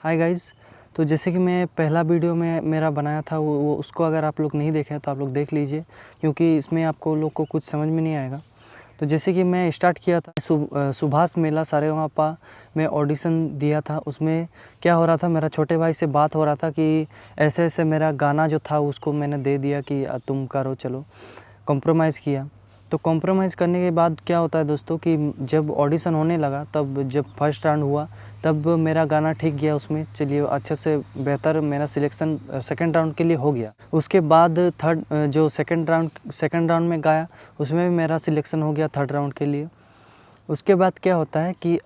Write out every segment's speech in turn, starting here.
हाय guys. तो जैसे कि मैं पहला वीडियो में मेरा बनाया था वो उसको अगर आप लोग नहीं देखे तो आप लोग देख लीजिए, क्योंकि इसमें आपको लोग को कुछ समझ में नहीं आएगा। तो जैसे कि मैं स्टार्ट किया था सुभाष मेला सारेगामापा में ऑडिशन दिया था। उसमें क्या हो रहा था, मेरा छोटे भाई से बात हो रहा था कि ऐसे ऐसे मेरा गाना जो था उसको मैंने दे दिया कि तुम करो, चलो कॉम्प्रोमाइज़ किया। तो कॉम्प्रोमाइज़ करने के बाद क्या होता है दोस्तों कि जब ऑडिशन होने लगा, तब जब फर्स्ट राउंड हुआ तब मेरा गाना ठीक गया उसमें, चलिए अच्छे से बेहतर मेरा सिलेक्शन सेकंड राउंड के लिए हो गया। उसके बाद थर्ड जो सेकंड राउंड में गाया उसमें भी मेरा सिलेक्शन हो गया थर्ड राउंड के लिए। उसके बाद क्या होता है कि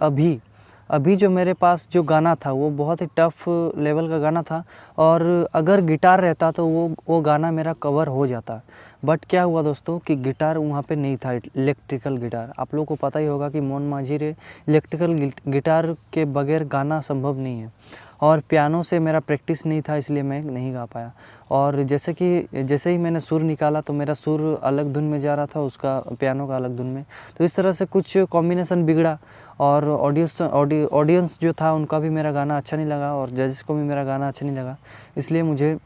अभी जो मेरे पास जो गाना था वो बहुत ही टफ़ लेवल का गाना था, और अगर गिटार रहता तो वो गाना मेरा कवर हो जाता। बट क्या हुआ दोस्तों कि गिटार वहाँ पे नहीं था, इलेक्ट्रिकल गिटार। आप लोगों को पता ही होगा कि मोहन मांझी रे इलेक्ट्रिकल गिटार के बगैर गाना संभव नहीं है, और पियानो से मेरा प्रैक्टिस नहीं था, इसलिए मैं नहीं गा पाया। और जैसे ही मैंने सुर निकाला तो मेरा सुर अलग धुन में जा रहा था, उसका पियानो का अलग धुन में। तो इस तरह से कुछ कॉम्बिनेशन बिगड़ा, और ऑडियंस जो था उनका भी मेरा गाना अच्छा नहीं लगा, और जजेस को भी मेरा गाना अच्छा नहीं लगा। इसलिए मुझे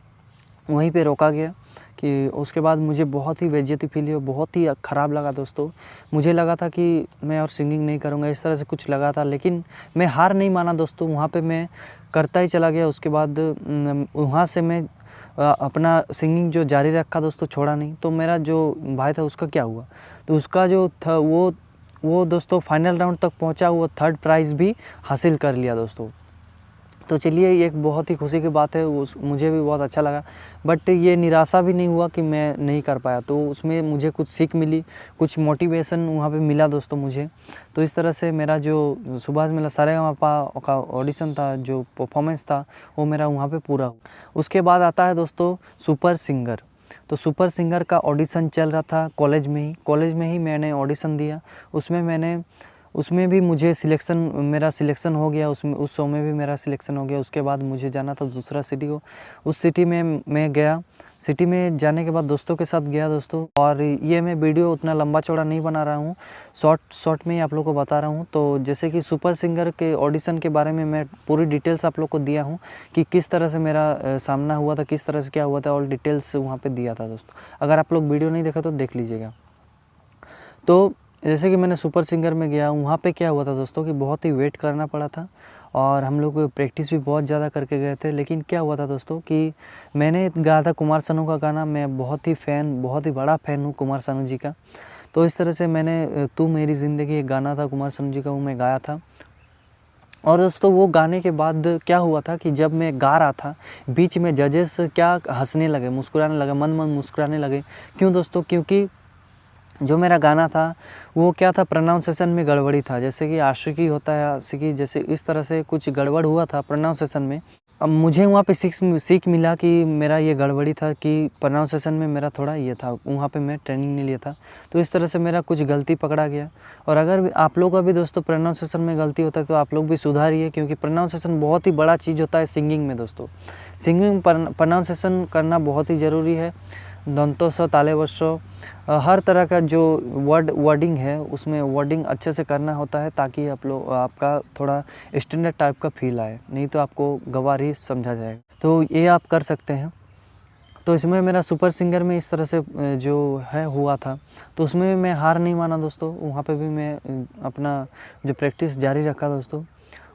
वहीं पे रोका गया। कि उसके बाद मुझे बहुत ही बेइज्जती फील हुई, बहुत ही ख़राब लगा दोस्तों। मुझे लगा था कि मैं और सिंगिंग नहीं करूँगा, इस तरह से कुछ लगा था, लेकिन मैं हार नहीं माना दोस्तों। वहाँ पे मैं करता ही चला गया। उसके बाद वहाँ से मैं अपना सिंगिंग जो जारी रखा दोस्तों, छोड़ा नहीं। तो मेरा जो भाई था उसका क्या हुआ, तो उसका जो था वो दोस्तों फाइनल राउंड तक पहुँचा, वो थर्ड प्राइज़ भी हासिल कर लिया दोस्तों। तो चलिए, ये एक बहुत ही खुशी की बात है, मुझे भी बहुत अच्छा लगा। बट ये निराशा भी नहीं हुआ कि मैं नहीं कर पाया, तो उसमें मुझे कुछ सीख मिली, कुछ मोटिवेशन वहाँ पे मिला दोस्तों मुझे। तो इस तरह से मेरा जो सुभाष मेला सारेगामापा का ऑडिशन था, जो परफॉर्मेंस था, वो मेरा वहाँ पे पूरा हुआ। उसके बाद आता है दोस्तों सुपर सिंगर। तो सुपर सिंगर का ऑडिशन चल रहा था कॉलेज में ही मैंने ऑडिशन दिया। उसमें भी मुझे मेरा सिलेक्शन हो गया। उस शो में भी मेरा सिलेक्शन हो गया। उसके बाद मुझे जाना था दूसरा सिटी को। उस सिटी में मैं गया। सिटी में जाने के बाद दोस्तों के साथ गया दोस्तों। और ये मैं वीडियो उतना लंबा चौड़ा नहीं बना रहा हूँ, शॉर्ट में ही आप लोग को बता रहा हूँ। तो जैसे कि सुपर सिंगर के ऑडिशन के बारे में मैं पूरी डिटेल्स आप लोग को दिया हूँ कि किस तरह से मेरा सामना हुआ था, किस तरह से क्या हुआ था, और डिटेल्स वहाँ पर दिया था दोस्तों। अगर आप लोग वीडियो नहीं देखा तो देख लीजिएगा। तो जैसे कि मैंने सुपर सिंगर में गया, वहाँ पे क्या हुआ था दोस्तों कि बहुत ही वेट करना पड़ा था, और हम लोग प्रैक्टिस भी बहुत ज़्यादा करके गए थे। लेकिन क्या हुआ था दोस्तों कि मैंने गाया था कुमार सानू का गाना। मैं बहुत ही बड़ा फ़ैन हूँ कुमार सानू जी का। तो इस तरह से मैंने तू मेरी ज़िंदगी एक गाना था कुमार सानू जी का, वो मैं गाया था। और दोस्तों वो गाने के बाद क्या हुआ था कि जब मैं गा रहा था, बीच में जजेस क्या हँसने लगे, मुस्कुराने लगे, मन मुस्कुराने लगे। क्यों दोस्तों? क्योंकि जो मेरा गाना था वो क्या था, प्रोनाउंसिएशन में गड़बड़ी था। जैसे कि आशिकी होता है, आशिकी जैसे इस तरह से कुछ गड़बड़ हुआ था प्रोनाउंसिएशन में। अब मुझे वहाँ पे सीख मिला कि मेरा ये गड़बड़ी था कि प्रोनाउंसिएशन में मेरा थोड़ा ये था। वहाँ पे मैं ट्रेनिंग नहीं लिया था, तो इस तरह से मेरा कुछ गलती पकड़ा गया। और अगर आप लोग का भी दोस्तों प्रोनाउंसिएशन में गलती होता है तो आप लोग भी सुधारिए, क्योंकि प्रोनाउंसिएशन बहुत ही बड़ा चीज़ होता है सिंगिंग में दोस्तों। सिंगिंग प्रोनाउंसिएशन करना बहुत ही ज़रूरी है। दंतों से ताले वर्षों, हर तरह का जो वर्डिंग है उसमें वर्डिंग अच्छे से करना होता है, ताकि आपका थोड़ा स्टैंडर्ड टाइप का फील आए, नहीं तो आपको गँवार ही समझा जाएगा। तो ये आप कर सकते हैं। तो इसमें मेरा सुपर सिंगर में इस तरह से जो है हुआ था, तो उसमें मैं हार नहीं माना दोस्तों। वहाँ पे भी मैं अपना जो प्रैक्टिस जारी रखा दोस्तों।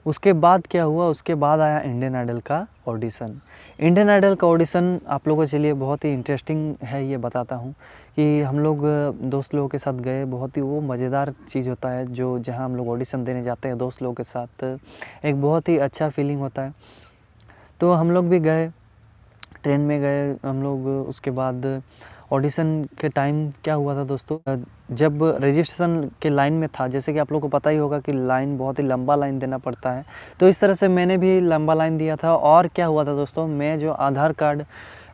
उसके बाद क्या हुआ, उसके बाद आया इंडियन आइडल का ऑडिशन। इंडियन आइडल का ऑडिशन आप लोगों के लिए बहुत ही इंटरेस्टिंग है, ये बताता हूँ कि हम लोग दोस्त लोगों के साथ गए। बहुत ही वो मज़ेदार चीज़ होता है, जो जहाँ हम लोग ऑडिशन देने जाते हैं दोस्त लोगों के साथ, एक बहुत ही अच्छा फीलिंग होता है। तो हम लोग भी गए, ट्रेन में गए हम लोग। उसके बाद ऑडिशन के टाइम क्या हुआ था दोस्तों, जब रजिस्ट्रेशन के लाइन में था, जैसे कि आप लोग को पता ही होगा कि लाइन बहुत ही लंबा लाइन देना पड़ता है, तो इस तरह से मैंने भी लंबा लाइन दिया था। और क्या हुआ था दोस्तों, मैं जो आधार कार्ड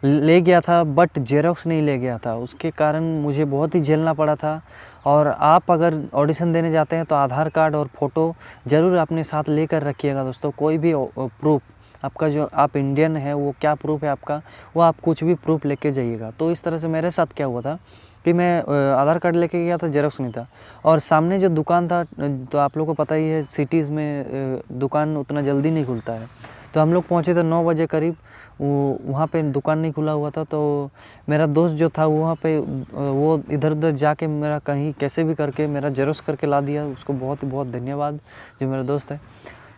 ले गया था बट जेरोक्स नहीं ले गया था, उसके कारण मुझे बहुत ही झेलना पड़ा था। और आप अगर ऑडिशन देने जाते हैं तो आधार कार्ड और फ़ोटो ज़रूर अपने साथ लेकर रखिएगा दोस्तों। कोई भी प्रूफ आपका, जो आप इंडियन है, वो क्या प्रूफ है आपका, वो आप कुछ भी प्रूफ लेके जाइएगा। तो इस तरह से मेरे साथ क्या हुआ था कि मैं आधार कार्ड लेके गया था, जेरॉक्स नहीं था। और सामने जो दुकान था, तो आप लोगों को पता ही है सिटीज़ में दुकान उतना जल्दी नहीं खुलता है। तो हम लोग पहुँचे थे 9 बजे करीब, वहाँ पे दुकान नहीं खुला हुआ था। तो मेरा दोस्त जो था वहाँ पे वो इधर उधर जाके मेरा कहीं कैसे भी करके मेरा जेरॉक्स करके ला दिया। उसको बहुत ही बहुत धन्यवाद, जो मेरा दोस्त है।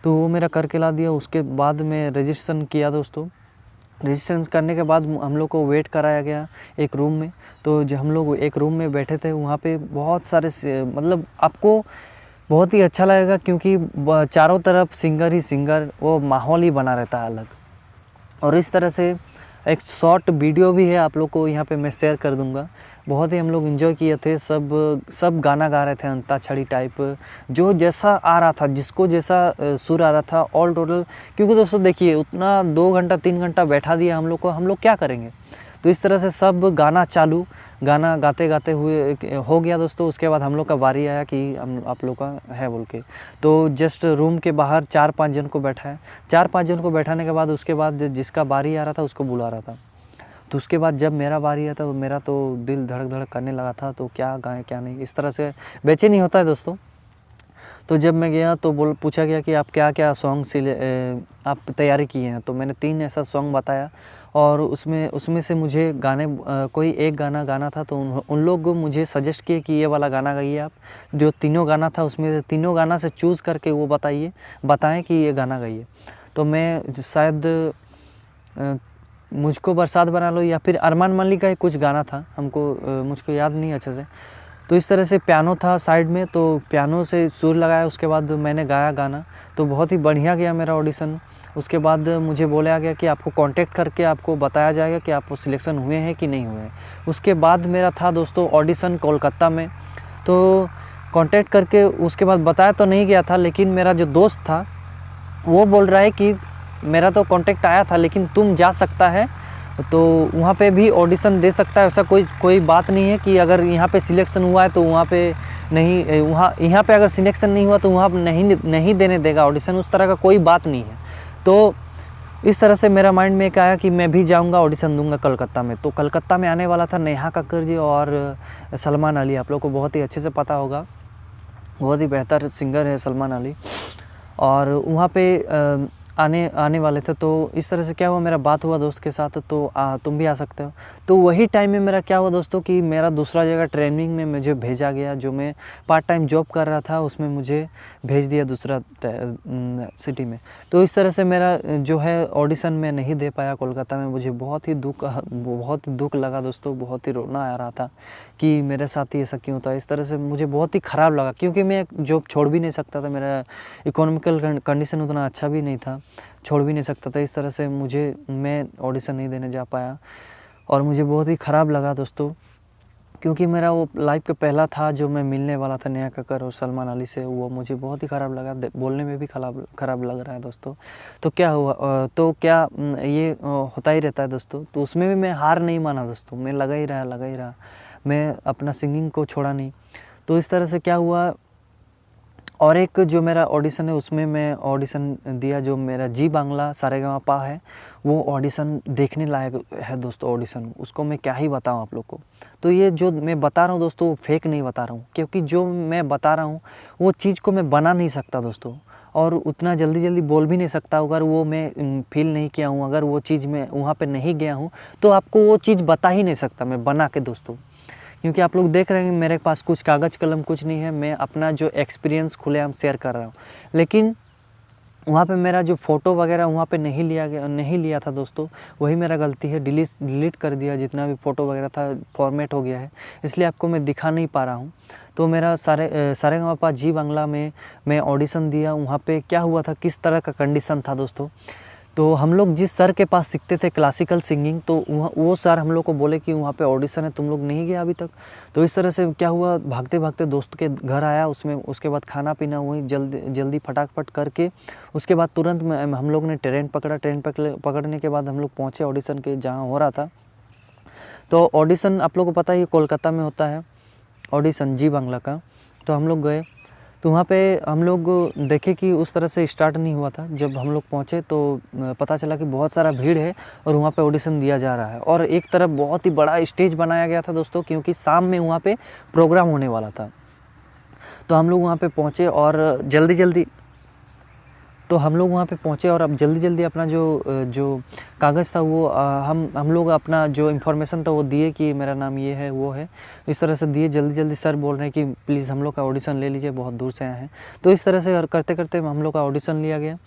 तो वो मेरा करके ला दिया। उसके बाद मैं रजिस्ट्रेशन किया दोस्तों। रजिस्ट्रेशन करने के बाद हम लोग को वेट कराया गया एक रूम में। तो जो हम लोग एक रूम में बैठे थे, वहाँ पे बहुत सारे मतलब आपको बहुत ही अच्छा लगेगा, क्योंकि चारों तरफ सिंगर ही सिंगर, वो माहौल ही बना रहता है अलग। और इस तरह से एक शॉर्ट वीडियो भी है, आप लोग को यहाँ पे मैं शेयर कर दूँगा। बहुत ही हम लोग एंजॉय किए थे। सब गाना गा रहे थे, अंताक्षरी टाइप, जो जैसा आ रहा था, जिसको जैसा सुर आ रहा था, ऑल टोटल। क्योंकि दोस्तों देखिए, उतना 2 घंटा 3 घंटा बैठा दिया हम लोग को, हम लोग क्या करेंगे। तो इस तरह से सब गाना चालू, गाना गाते गाते हुए हो गया दोस्तों। उसके बाद हम लोग का बारी आया कि हम आप लोग का है बोल के। तो जस्ट रूम के बाहर 4-5 जन को बैठाया। 4-5 जन को बैठाने के बाद उसके बाद जिसका बारी आ रहा था उसको बुला रहा था। तो उसके बाद जब मेरा बारी आया था, मेरा तो दिल धड़क धड़क करने लगा था। तो क्या गाएँ क्या नहीं, इस तरह से बेचैनी होता है दोस्तों। तो जब मैं गया तो पूछा गया कि आप क्या क्या सॉन्ग आप तैयारी किए हैं। तो मैंने 3 ऐसा सॉन्ग बताया, और उसमें से मुझे गाने कोई एक गाना गाना था। तो उन लोग मुझे सजेस्ट किए कि ये वाला गाना गाइए आप। जो तीनों गाना था, उसमें से तीनों गाना से चूज़ करके वो बताएं कि ये गाना गाइए। तो मैं शायद मुझको बरसात बना लो या फिर अरमान मलिक का ही कुछ गाना था, मुझको याद नहीं अच्छे से। तो इस तरह से पियानो था साइड में, तो पियानो से सुर लगाया। उसके बाद मैंने गाया गाना, तो बहुत ही बढ़िया गया मेरा ऑडिशन। उसके बाद मुझे बोला गया कि आपको कांटेक्ट करके आपको बताया जाएगा कि आप सिलेक्शन हुए हैं कि नहीं हुए हैं। उसके बाद मेरा था दोस्तों ऑडिशन कोलकाता में। तो कांटेक्ट करके उसके बाद बताया तो नहीं गया था, लेकिन मेरा जो दोस्त था वो बोल रहा है कि मेरा तो कांटेक्ट आया था, लेकिन तुम जा सकता है, तो वहाँ पे भी ऑडिशन दे सकता है। ऐसा कोई बात नहीं है कि अगर यहाँ पे सिलेक्शन हुआ है तो वहाँ पे नहीं, यहाँ पे अगर सिलेक्शन नहीं हुआ तो वहाँ नहीं देने देगा ऑडिशन, उस तरह का कोई बात नहीं है। तो इस तरह से मेरा माइंड में एक आया कि मैं भी जाऊँगा, ऑडिशन दूँगा कलकत्ता में। तो कलकत्ता में आने वाला था नेहा कक्कर जी और सलमान अली। आप लोग को बहुत ही अच्छे से पता होगा, बहुत ही बेहतर सिंगर है सलमान अली। और वहाँ पे आने वाले थे। तो इस तरह से क्या हुआ, मेरा बात हुआ दोस्त के साथ, तो तुम भी आ सकते हो। तो वही टाइम में मेरा क्या हुआ दोस्तों कि मेरा दूसरा जगह ट्रेनिंग में मुझे भेजा गया। जो मैं पार्ट टाइम जॉब कर रहा था, उसमें मुझे भेज दिया दूसरा सिटी में। तो इस तरह से मेरा जो है ऑडिशन में नहीं दे पाया कोलकाता में। मुझे बहुत ही दुख लगा दोस्तों, बहुत ही रोना आ रहा था कि मेरे साथ ही ऐसा क्यों होता है। इस तरह से मुझे बहुत ही ख़राब लगा, क्योंकि मैं जॉब छोड़ भी नहीं सकता था। मेरा इकोनॉमिकल कंडीशन उतना अच्छा भी नहीं था, छोड़ भी नहीं सकता था। इस तरह से मैं ऑडिशन नहीं देने जा पाया, और मुझे बहुत ही ख़राब लगा दोस्तों, क्योंकि मेरा वो लाइफ का पहला था जो मैं मिलने वाला था नेहा कक्कर और सलमान अली से। वो मुझे बहुत ही ख़राब लगा, बोलने में भी ख़राब लग रहा है दोस्तों। तो क्या हुआ, तो क्या ये होता ही रहता है दोस्तों। तो उसमें भी मैं हार नहीं माना दोस्तों, मैं लगा ही रहा, मैं अपना सिंगिंग को छोड़ा नहीं। तो इस तरह से क्या हुआ, और एक जो मेरा ऑडिशन है उसमें मैं ऑडिशन दिया, जो मेरा जी बांग्ला सारेगामापा है, वो ऑडिशन देखने लायक है दोस्तों। ऑडिशन उसको मैं क्या ही बताऊं आप लोग को। तो ये जो मैं बता रहा हूँ दोस्तों, वो फेक नहीं बता रहा हूँ, क्योंकि जो मैं बता रहा हूँ वो चीज़ को मैं बना नहीं सकता दोस्तों, और उतना जल्दी बोल भी नहीं सकता। अगर वो मैं फील नहीं किया हूँ, अगर वो चीज़ मैं वहाँ पर नहीं गया हूँ, तो आपको वो चीज़ बता ही नहीं सकता मैं बना के दोस्तों। क्योंकि आप लोग देख रहे हैं मेरे पास कुछ कागज़ कलम कुछ नहीं है, मैं अपना जो एक्सपीरियंस खुलेआम शेयर कर रहा हूँ। लेकिन वहाँ पे मेरा जो फ़ोटो वगैरह वहाँ पे नहीं लिया था दोस्तों, वही मेरा गलती है। डिलीट कर दिया, जितना भी फ़ोटो वगैरह था फॉर्मेट हो गया है, इसलिए आपको मैं दिखा नहीं पा रहा हूँ। तो मेरा सारेगामापा जी बांग्ला में मैं ऑडिशन दिया। वहाँ पे क्या हुआ था, किस तरह का कंडीशन था दोस्तों। तो हम लोग जिस सर के पास सीखते थे क्लासिकल सिंगिंग, तो वो सर हम लोग को बोले कि वहाँ पे ऑडिशन है, तुम लोग नहीं गए अभी तक। तो इस तरह से क्या हुआ, भागते भागते दोस्त के घर आया, उसके बाद खाना पीना वही जल्दी फटाफट करके उसके बाद तुरंत हम लोग ने ट्रेन पकड़ा। ट्रेन पकड़ने के बाद हम लोग पहुँचे ऑडिशन के जहाँ हो रहा था। तो ऑडिशन आप लोग को पता ही कोलकाता में होता है ऑडिशन जी बांग्ला का। तो हम लोग गए, तो वहाँ पे हम लोग देखे कि उस तरह से स्टार्ट नहीं हुआ था। जब हम लोग पहुँचे तो पता चला कि बहुत सारा भीड़ है और वहाँ पे ऑडिशन दिया जा रहा है, और एक तरफ बहुत ही बड़ा स्टेज बनाया गया था दोस्तों, क्योंकि शाम में वहाँ पे प्रोग्राम होने वाला था। तो हम लोग वहाँ पे पहुँचे और अब जल्दी जल्दी अपना जो कागज़ था वो हम लोग अपना जो इन्फॉर्मेशन था वो दिए कि मेरा नाम ये है वो है, इस तरह से दिए। जल्दी जल्दी सर बोल रहे हैं कि प्लीज़ हम लोग का ऑडिशन ले लीजिए, बहुत दूर से आए हैं। तो इस तरह से करते करते हम लोग का ऑडिशन लिया गया।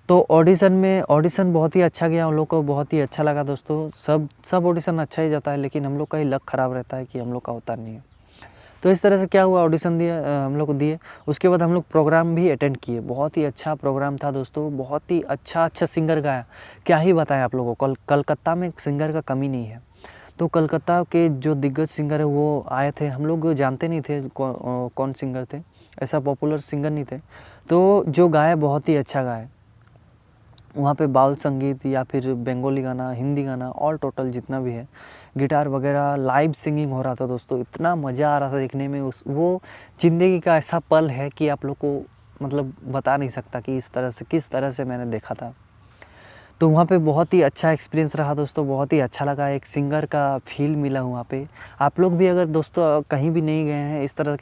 तो ऑडिशन बहुत ही अच्छा गया, हम लोग को बहुत ही अच्छा लगा दोस्तों। सब ऑडिशन अच्छा ही जाता है, लेकिन हम लोग का ही लक ख़राब रहता है कि हम लोग का होता नहीं है। तो इस तरह से क्या हुआ, ऑडिशन दिया हम लोग को दिए। उसके बाद हम लोग प्रोग्राम भी अटेंड किए। बहुत ही अच्छा प्रोग्राम था दोस्तों, बहुत ही अच्छा सिंगर गाया। क्या ही बताएं आप लोगों को, कलकत्ता में सिंगर का कमी नहीं है। तो कलकत्ता के जो दिग्गज सिंगर है वो आए थे। हम लोग जानते नहीं थे कौन सिंगर थे, ऐसा पॉपुलर सिंगर नहीं थे। तो जो गाया बहुत ही अच्छा गाया। वहाँ पे बाउल संगीत या फिर बंगाली गाना, हिंदी गाना, ऑल टोटल जितना भी है, गिटार वगैरह, लाइव सिंगिंग हो रहा था दोस्तों। इतना मज़ा आ रहा था देखने में। वो ज़िंदगी का ऐसा पल है कि आप लोग को मतलब बता नहीं सकता कि किस तरह से मैंने देखा था। तो वहाँ पे बहुत ही अच्छा एक्सपीरियंस रहा दोस्तों, बहुत ही अच्छा लगा। एक सिंगर का फील मिला वहाँ पे। आप लोग भी अगर दोस्तों कहीं भी नहीं गए हैं इस तरह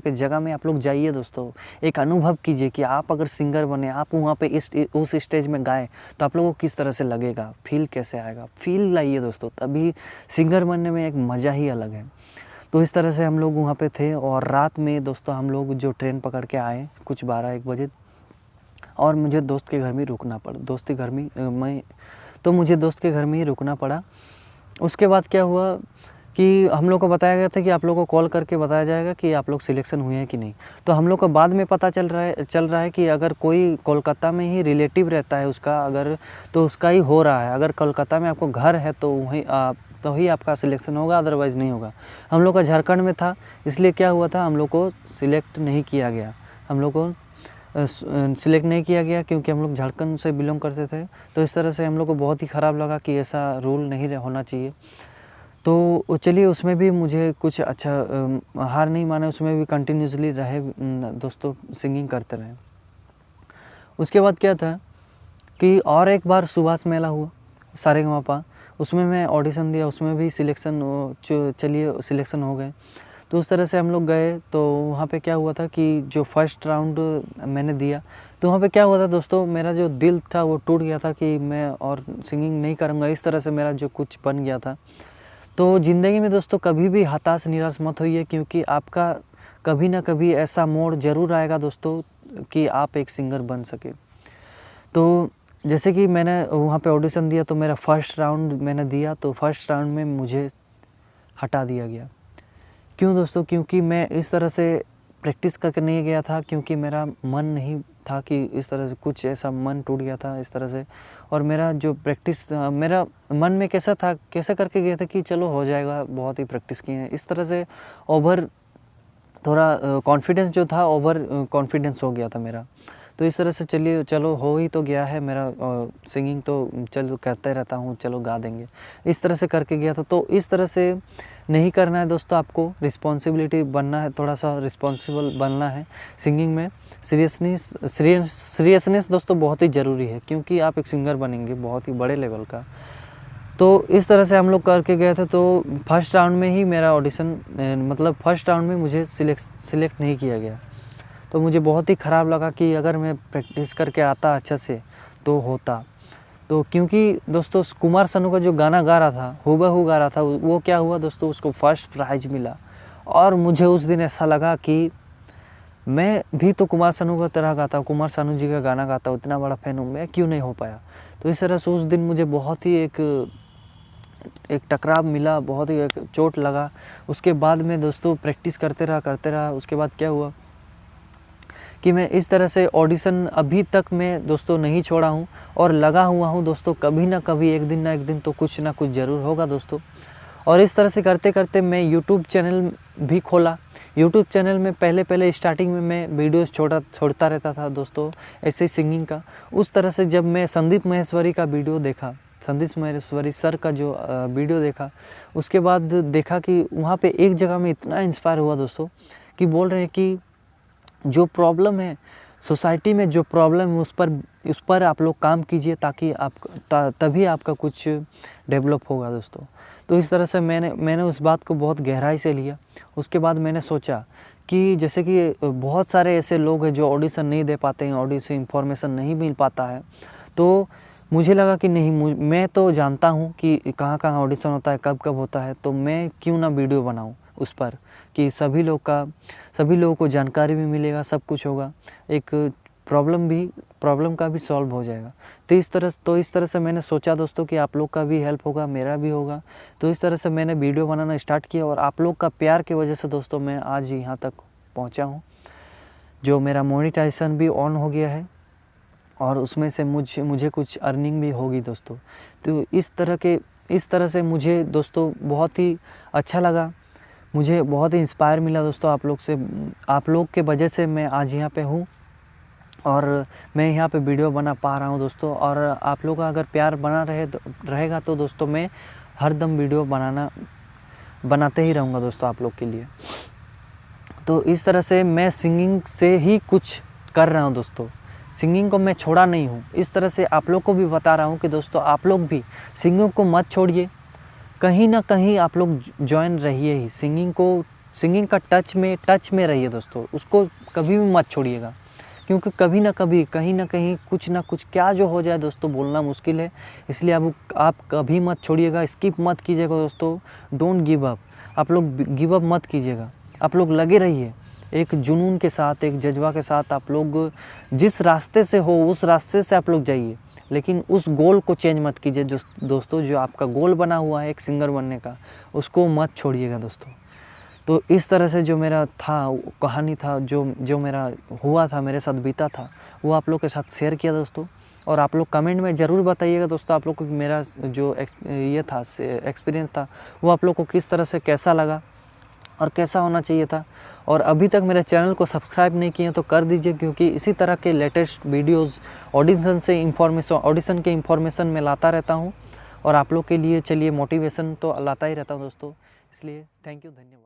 के जगह में, आप लोग जाइए दोस्तों, एक अनुभव कीजिए कि आप अगर सिंगर बने, आप वहाँ पे उस स्टेज में गाएँ तो आप लोगों को किस तरह से लगेगा, फील कैसे आएगा। फील लाइए दोस्तों, तभी सिंगर बनने में एक मज़ा ही अलग है। तो इस तरह से हम लोग वहाँ पे थे, और रात में दोस्तों हम लोग जो ट्रेन पकड़ के आए कुछ 12-1 बजे, और मुझे दोस्त के घर में रुकना पड़ा। मुझे दोस्त के घर में ही रुकना पड़ा। उसके बाद क्या हुआ कि हम लोग को बताया गया था कि आप लोग को कॉल करके बताया जाएगा कि आप लोग सिलेक्शन हुए हैं कि नहीं। तो हम लोग को बाद में पता चल रहा है कि अगर कोई कोलकाता में ही रिलेटिव रहता है उसका, अगर तो उसका ही हो रहा है। अगर कोलकाता में आपको घर है तो वहीं आपका सिलेक्शन होगा, अदरवाइज़ नहीं होगा। हम लोग का झारखंड में था, इसलिए क्या हुआ था, हम लोग को सिलेक्ट नहीं किया गया। हम लोग को सिलेक्ट नहीं किया गया क्योंकि हम लोग झारखंड से बिलोंग करते थे। तो इस तरह से हम लोग को बहुत ही ख़राब लगा कि ऐसा रूल नहीं होना चाहिए। तो चलिए, उसमें भी मुझे कुछ अच्छा हार नहीं माने, उसमें भी कंटिन्यूसली रहे दोस्तों, सिंगिंग करते रहे। उसके बाद क्या था कि और एक बार सुभाष मेला हुआ सारेगामापा, उसमें मैं ऑडिशन दिया, उसमें भी सिलेक्शन हो गए। तो उस तरह से हम लोग गए। तो वहाँ पे क्या हुआ था कि जो फर्स्ट राउंड मैंने दिया, तो वहाँ पे क्या हुआ था दोस्तों, मेरा जो दिल था वो टूट गया था कि मैं और सिंगिंग नहीं करूँगा। इस तरह से मेरा जो कुछ बन गया था। तो ज़िंदगी में दोस्तों कभी भी हताश निराश मत होइए, क्योंकि आपका कभी ना कभी ऐसा मोड़ ज़रूर आएगा दोस्तों कि आप एक सिंगर बन सके। तो जैसे कि मैंने वहाँ पे ऑडिशन दिया, तो मेरा फर्स्ट राउंड मैंने दिया, तो फर्स्ट राउंड में मुझे हटा दिया गया। क्यों दोस्तों? क्योंकि मैं इस तरह से प्रैक्टिस करके नहीं गया था, क्योंकि मेरा मन नहीं था कि इस तरह से, कुछ ऐसा मन टूट गया था इस तरह से। और मेरा जो प्रैक्टिस मेरा मन में कैसा था, कैसे करके गया था कि चलो हो जाएगा, बहुत ही प्रैक्टिस किए हैं, इस तरह से थोड़ा कॉन्फिडेंस जो था, ओवर कॉन्फिडेंस हो गया था मेरा। तो इस तरह से चलो हो ही तो गया है मेरा, सिंगिंग तो चलो करते रहता हूँ, चलो गा देंगे, इस तरह से करके गया था। तो इस तरह से नहीं करना है दोस्तों, आपको रिस्पॉन्सिबिलिटी बनना है, थोड़ा सा रिस्पॉन्सिबल बनना है सिंगिंग में। सीरियसनेस दोस्तों बहुत ही ज़रूरी है, क्योंकि आप एक सिंगर बनेंगे बहुत ही बड़े लेवल का। तो इस तरह से हम लोग करके गए थे। तो फर्स्ट राउंड में ही मेरा ऑडिशन, मतलब फर्स्ट राउंड में मुझे सिलेक्ट नहीं किया गया। तो मुझे बहुत ही ख़राब लगा कि अगर मैं प्रैक्टिस करके आता अच्छा से तो होता। तो क्योंकि दोस्तों कुमार सानू का जो गाना गा रहा था, हूबहू गा रहा था, वो क्या हुआ दोस्तों, उसको फर्स्ट प्राइज़ मिला। और मुझे उस दिन ऐसा लगा कि मैं भी तो कुमार सानू की तरह गाता हूँ, कुमार सानू जी का गाना गाता हूँ, इतना बड़ा फ़ैन हूँ मैं, क्यों नहीं हो पाया। तो इस तरह से उस दिन मुझे बहुत ही एक टकराव मिला, बहुत ही एक चोट लगा। उसके बाद में दोस्तों प्रैक्टिस करते रहा। उसके बाद क्या हुआ कि मैं इस तरह से ऑडिशन अभी तक मैं दोस्तों नहीं छोड़ा हूँ, और लगा हुआ हूँ दोस्तों, कभी ना कभी एक दिन तो कुछ ना कुछ ज़रूर होगा दोस्तों। और इस तरह से करते करते मैं यूट्यूब चैनल भी खोला। यूट्यूब चैनल में पहले स्टार्टिंग में मैं वीडियोस छोड़ता रहता था दोस्तों, ऐसे ही सिंगिंग का। उस तरह से जब मैं संदीप माहेश्वरी का वीडियो देखा, संदीप माहेश्वरी सर का जो वीडियो देखा, उसके बाद देखा कि वहाँ पे एक जगह में इतना इंस्पायर हुआ दोस्तों कि बोल रहे हैं कि जो प्रॉब्लम है सोसाइटी में, जो प्रॉब्लम है उस पर आप लोग काम कीजिए, ताकि तभी आपका कुछ डेवलप होगा दोस्तों। तो इस तरह से मैंने उस बात को बहुत गहराई से लिया। उसके बाद मैंने सोचा कि जैसे कि बहुत सारे ऐसे लोग हैं जो ऑडिशन नहीं दे पाते हैं, ऑडिशन इन्फॉर्मेशन नहीं मिल पाता है, तो मुझे लगा कि नहीं, मैं तो जानता हूँ कि कहाँ कहाँ ऑडिशन होता है, कब कब होता है, तो मैं क्यों ना वीडियो बनाऊँ उस पर, कि सभी लोगों को जानकारी भी मिलेगा, सब कुछ होगा, एक प्रॉब्लम का भी सॉल्व हो जाएगा। तो इस तरह से मैंने सोचा दोस्तों कि आप लोग का भी हेल्प होगा, मेरा भी होगा। तो इस तरह से मैंने वीडियो बनाना स्टार्ट किया, और आप लोग का प्यार की वजह से दोस्तों मैं आज यहाँ तक पहुँचा हूँ, जो मेरा मोनेटाइजेशन भी ऑन हो गया है, और उसमें से मुझे कुछ अर्निंग भी होगी दोस्तों। तो इस तरह से मुझे दोस्तों बहुत ही अच्छा लगा, मुझे बहुत ही इंस्पायर मिला दोस्तों आप लोग के वजह से मैं आज यहाँ पे हूँ, और मैं यहाँ पे वीडियो बना पा रहा हूँ दोस्तों। और आप लोग का अगर प्यार बना रहेगा तो दोस्तों मैं हर दम वीडियो बनाते ही रहूँगा दोस्तों आप लोग के लिए। तो इस तरह से मैं सिंगिंग से ही कुछ कर रहा हूँ दोस्तों, सिंगिंग को मैं छोड़ा नहीं हूँ। इस तरह से आप लोग को भी बता रहा हूँ कि दोस्तों आप लोग भी सिंगिंग को मत छोड़िए, कहीं ना कहीं आप लोग ज्वाइन रहिए ही, सिंगिंग का टच में रहिए दोस्तों, उसको कभी भी मत छोड़िएगा, क्योंकि कभी ना कभी कहीं ना कहीं कुछ ना कुछ क्या जो हो जाए दोस्तों बोलना मुश्किल है। इसलिए आप कभी मत छोड़िएगा, स्किप मत कीजिएगा दोस्तों, डोंट गिव अप, आप लोग गिव अप मत कीजिएगा, आप लोग लगे रहिए एक जुनून के साथ, एक जज्बा के साथ। आप लोग जिस रास्ते से हो उस रास्ते से आप लोग जाइए, लेकिन उस गोल को चेंज मत कीजिए दोस्तों, जो आपका गोल बना हुआ है एक सिंगर बनने का, उसको मत छोड़िएगा दोस्तों। तो इस तरह से जो मेरा था कहानी था, जो मेरा हुआ था, मेरे साथ बीता था, वो आप लोग के साथ शेयर किया दोस्तों। और आप लोग कमेंट में ज़रूर बताइएगा दोस्तों आप लोग को मेरा जो ये था एक्सपीरियंस था वो आप लोग को किस तरह से कैसा लगा और कैसा होना चाहिए था। और अभी तक मेरे चैनल को सब्सक्राइब नहीं किए तो कर दीजिए, क्योंकि इसी तरह के लेटेस्ट वीडियोस ऑडिशन के इंफॉर्मेशन मैं लाता रहता हूं, और आप लोग के लिए चलिए मोटिवेशन तो लाता ही रहता हूं दोस्तों। इसलिए थैंक यू, धन्यवाद।